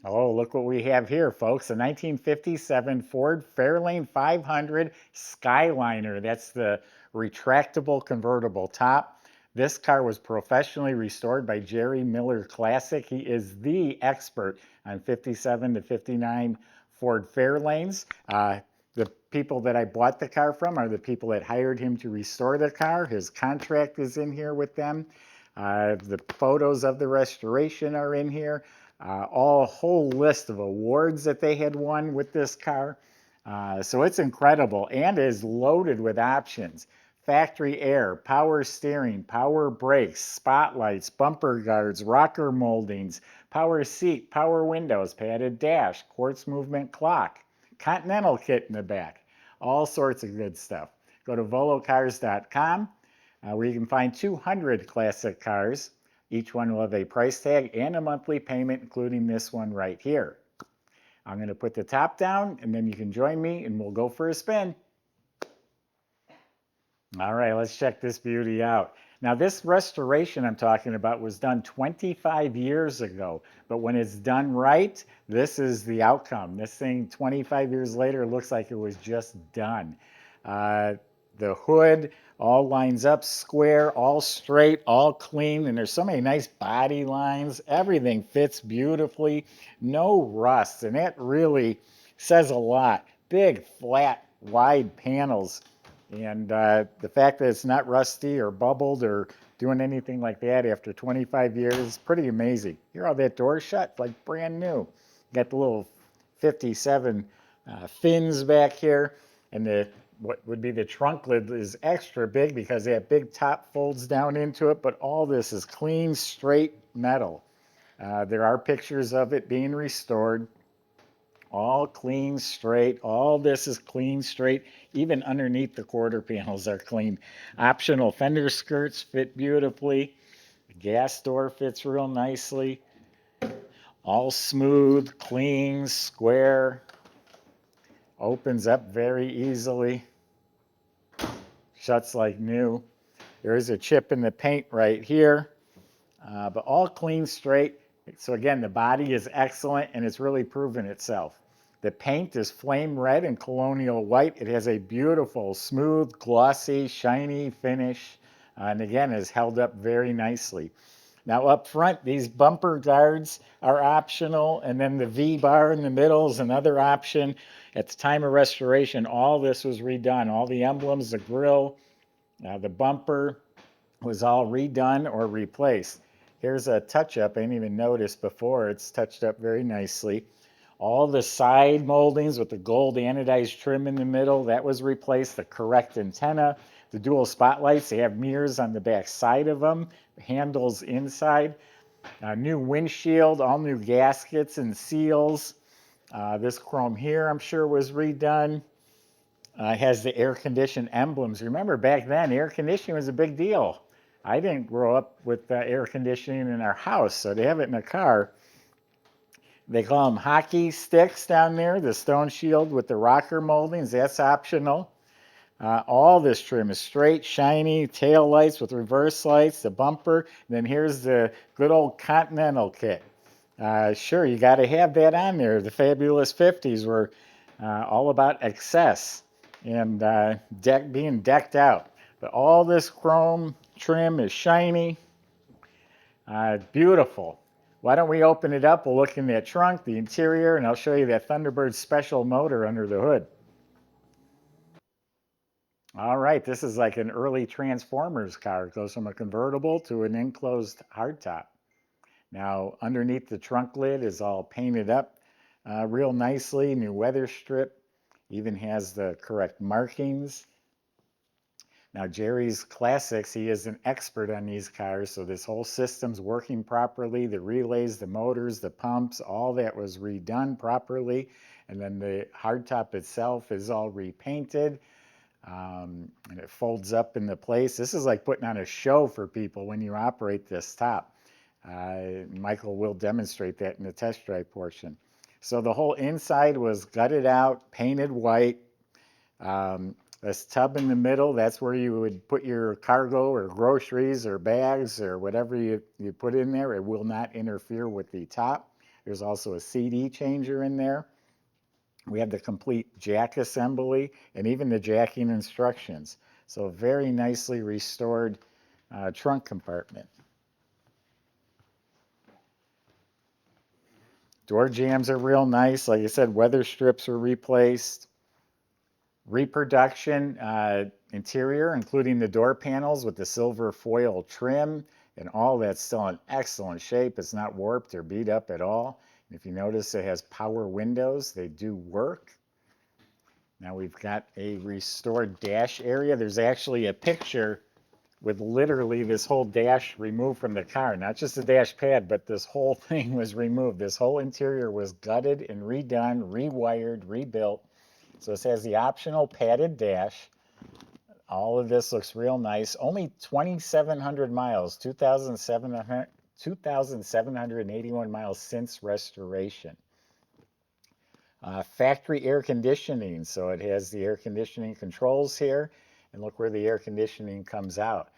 Oh, look what we have here, folks. A 1957 Ford Fairlane 500 Skyliner. That's the retractable convertible top. This car was professionally restored by Jerry Miller Classic. He is the expert on 57 to 59 Ford Fairlanes. The people that I bought the car from are the people that hired him to restore the car. His contract is in here with them. The photos of the restoration are in here. All whole list of awards that they had won with this car. So it's incredible and is loaded with options. Factory air, power steering, power brakes, spotlights, bumper guards, rocker moldings, power seat, power windows, padded dash, quartz movement clock, continental kit in the back, all sorts of good stuff. Go to volocars.com where you can find 200 classic cars. Each one will have a price tag and a monthly payment, including this one right here. I'm going to put the top down, and then you can join me, and we'll go for a spin. All right, let's check this beauty out. Now, this restoration I'm talking about was done 25 years ago, but when it's done right, this is the outcome. This thing 25 years later looks like it was just done. Uh, the hood all lines up square, all straight, all clean, and there's so many nice body lines. Everything fits beautifully, no rust, and that really says a lot. Big, flat, wide panels. And the fact that it's not rusty or bubbled or doing anything like that after 25 years is pretty amazing. Hear all that door shut? Like brand new. Got the little 57 fins back here, and the what would be the trunk lid is extra big because that big top folds down into it, but all this is clean, straight metal. There are pictures of it being restored. All clean, straight. All this is clean, straight. Even underneath the quarter panels are clean. Optional fender skirts fit beautifully. The gas door fits real nicely. All smooth, clean, square. Opens up very easily. Shuts like new. There is a chip in the paint right here, but all clean, straight. So again, the body is excellent and it's really proven itself. The paint is flame red and colonial white. It has a beautiful, smooth, glossy, shiny finish, and again, is held up very nicely. Now up front, these bumper guards are optional, and then the V-bar in the middle is another option. At the time of restoration, all this was redone. All the emblems, the grille, the bumper was all redone or replaced. Here's a touch-up I didn't even notice before. It's touched up very nicely. All the side moldings with the gold anodized trim in the middle, that was replaced. The correct antenna, the dual spotlights, they have mirrors on the back side of them, handles inside. New windshield, all new gaskets and seals. This chrome here, I'm sure, was redone. Has the air conditioned emblems. Remember, back then, air conditioning was a big deal. I didn't grow up with air conditioning in our house, so to have it in a car. They call them hockey sticks down there, the stone shield with the rocker moldings, that's optional. All this trim is straight, shiny, tail lights with reverse lights, the bumper. And then here's the good old Continental kit. Sure, you got to have that on there. The fabulous 50s were all about excess and being decked out. But all this chrome trim is shiny, beautiful. Why don't we open it up? We'll look in that trunk, the interior, and I'll show you that Thunderbird special motor under the hood. All right, this is like an early Transformers car. It goes from a convertible to an enclosed hardtop. Now, underneath the trunk lid is all painted up real nicely, new weather strip, even has the correct markings. Now, Jerry's Classics, he is an expert on these cars, so this whole system's working properly. The relays, the motors, the pumps, all that was redone properly. And then the hardtop itself is all repainted. And it folds up into place. This is like putting on a show for people when you operate this top. Michael will demonstrate that in the test drive portion. So the whole inside was gutted out, painted white. This tub in the middle, that's where you would put your cargo or groceries or bags or whatever you put in there. It will not interfere with the top. There's also a CD changer in there. We have the complete jack assembly and even the jacking instructions. So a very nicely restored trunk compartment. Door jambs are real nice. Like I said, weather strips were replaced. Reproduction interior, including the door panels with the silver foil trim, and all that's still in excellent shape. It's not warped or beat up at all. And if you notice, it has power windows. They do work. Now we've got a restored dash area. There's actually a picture with literally this whole dash removed from the car. Not just the dash pad, but this whole thing was removed. This whole interior was gutted and redone, rewired, rebuilt. So this has the optional padded dash. All of this looks real nice. Only 2,700 miles, 2,781 miles since restoration. Factory air conditioning, so it has the air conditioning controls here, and look where the air conditioning comes out.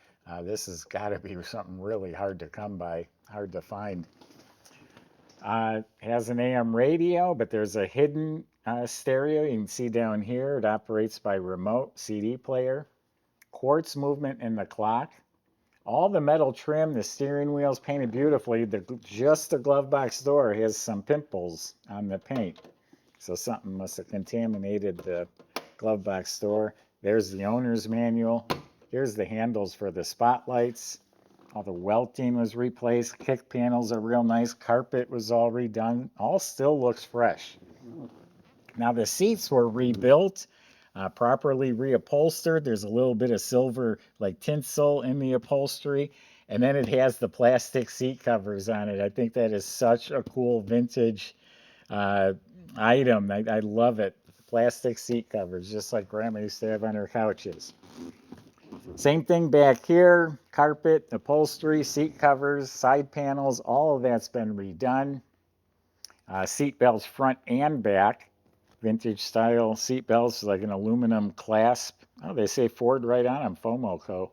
This has got to be something really hard to come by, hard to find. It has an AM radio, but there's a hidden stereo. You can see down here, it operates by remote CD player. Quartz movement in the clock. All the metal trim, the steering wheel's painted beautifully. Just the glove box door has some pimples on the paint. So something must have contaminated the glove box door. There's the owner's manual. Here's the handles for the spotlights. All the welting was replaced. Kick panels are real nice. Carpet was all redone. All still looks fresh. Now the seats were rebuilt, properly reupholstered. There's a little bit of silver like tinsel in the upholstery. And then it has the plastic seat covers on it. I think that is such a cool vintage item. I love it. Plastic seat covers, just like Grandma used to have on her couches. Same thing back here. Carpet, upholstery, seat covers, side panels, all of that's been redone. Seat belts front and back. Vintage style seat belts, like an aluminum clasp. Oh, they say Ford right on them, Fomoco.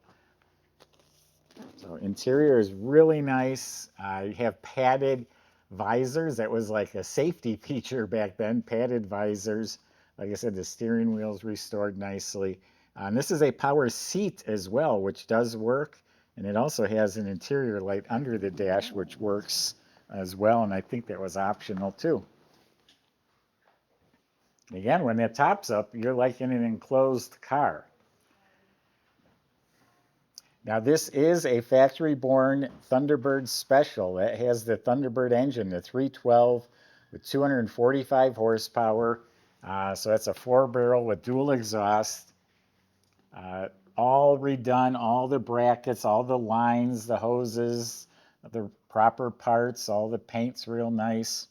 So interior is really nice. You have padded visors. That was like a safety feature back then, padded visors. Like I said, the steering wheel's restored nicely. And this is a power seat as well, which does work. And it also has an interior light under the dash, which works as well. And I think that was optional too. Again, when that top's up, you're like in an enclosed car. Now this is a factory-born Thunderbird Special. It has the Thunderbird engine, the 312 with 245 horsepower. So that's a 4-barrel with dual exhaust. All redone, all the brackets, all the lines, the hoses, the proper parts, all the paint's real nice.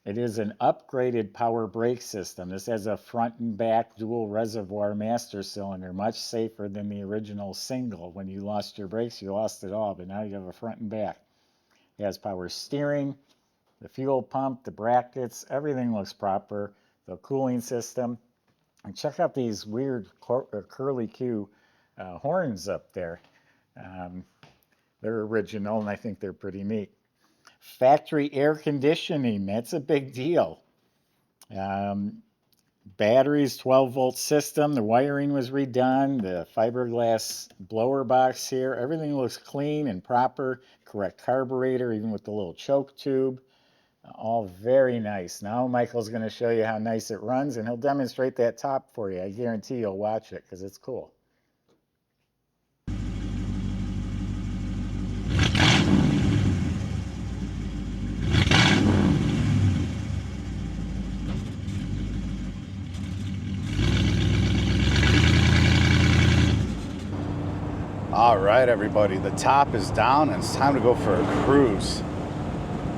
It is an upgraded power brake system. This has a front and back dual reservoir master cylinder, much safer than the original single. When you lost your brakes, you lost it all, but now you have a front and back. It has power steering, the fuel pump, the brackets, everything looks proper. The cooling system. And check out these weird curly Q horns up there. They're original, and I think they're pretty neat. Factory air conditioning, that's a big deal. Batteries, 12-volt system. The wiring was redone. The fiberglass blower box here. Everything looks clean and proper. Correct carburetor, even with the little choke tube. All very nice. Now Michael's going to show you how nice it runs, and he'll demonstrate that top for you. I guarantee you'll watch it because it's cool. All right, everybody, the top is down and it's time to go for a cruise.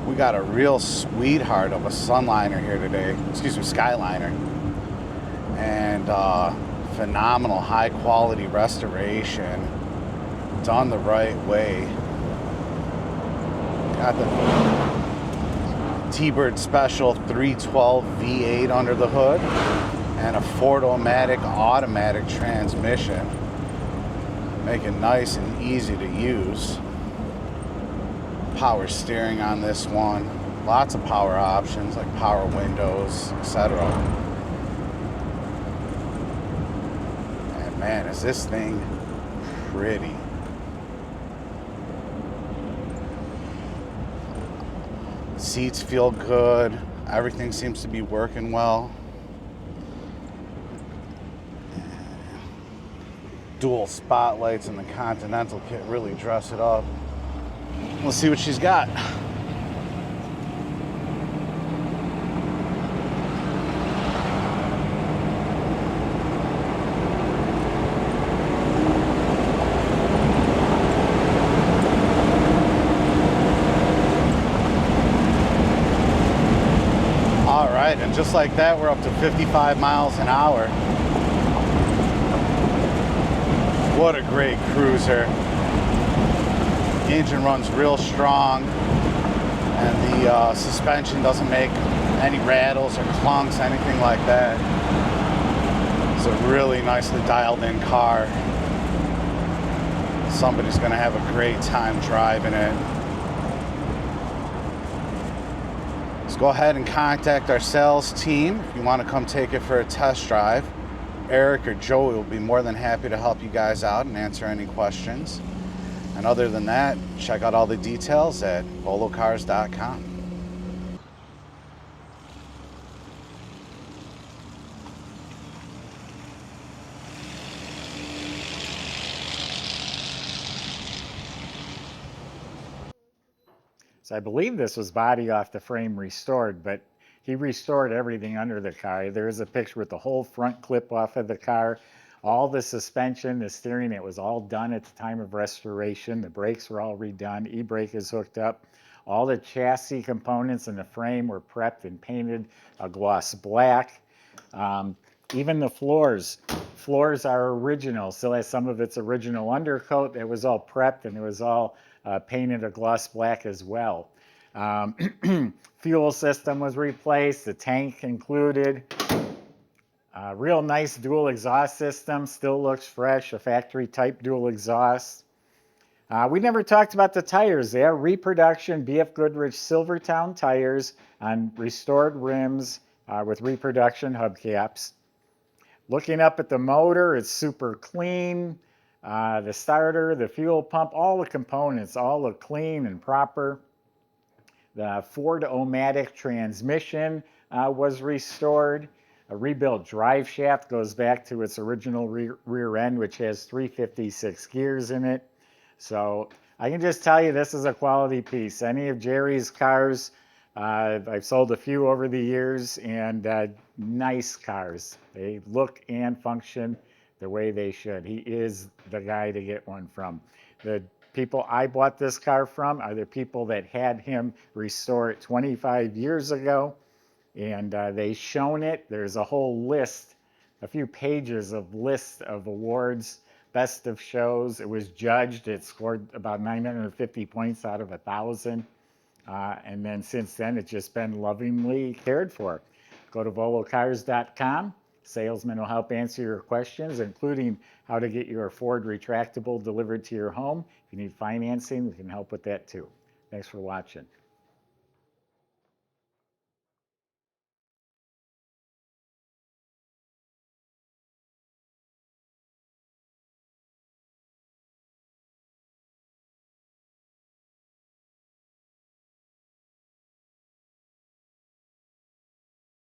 We got a real sweetheart of a Sunliner here today, Skyliner, and phenomenal high quality restoration, done the right way. Got the T-Bird Special 312 V8 under the hood and a Ford-O-Matic automatic transmission. Make it nice and easy to use. Power steering on this one. Lots of power options like power windows, etc. And man, is this thing pretty. Seats feel good. Everything seems to be working well. Dual spotlights in the Continental kit really dress it up. Let's see what she's got. And just like that, we're up to 55 miles an hour. What a great cruiser. The engine runs real strong, and the suspension doesn't make any rattles or clunks, anything like that. It's a really nicely dialed in car. Somebody's going to have a great time driving it. Go ahead and contact our sales team if you want to come take it for a test drive. Eric or Joey will be more than happy to help you guys out and answer any questions. And other than that, check out all the details at volocars.com. So I believe this was body off the frame restored, but he restored everything under the car. There is a picture with the whole front clip off of the car, all the suspension, the steering, it was all done at the time of restoration. The brakes were all redone, e-brake is hooked up. All the chassis components and the frame were prepped and painted a gloss black. Even the floors are original, still has some of its original undercoat. It was all prepped and it was all painted a gloss black as well. Fuel system was replaced, the tank included. Real nice dual exhaust system, still looks fresh, a factory type dual exhaust. We never talked about the tires. They are reproduction BF Goodrich Silvertown tires on restored rims with reproduction hubcaps. Looking up at the motor, it's super clean. The starter, the fuel pump, all the components, all look clean and proper. The Ford-O-Matic transmission was restored. A rebuilt drive shaft goes back to its original rear end, which has 356 gears in it. So I can just tell you this is a quality piece. Any of Jerry's cars, I've sold a few over the years, and nice cars. They look and function the way they should. He is the guy to get one from. The people I bought this car from are the people that had him restore it 25 years ago, and they shown it. There's a whole list, a few pages of list of awards, best of shows. It was judged. It scored about 950 points out of 1,000. And then since then, it's just been lovingly cared for. Go to volocars.com. Salesmen will help answer your questions, including how to get your Ford Retractable delivered to your home. If you need financing, we can help with that too. Thanks for watching.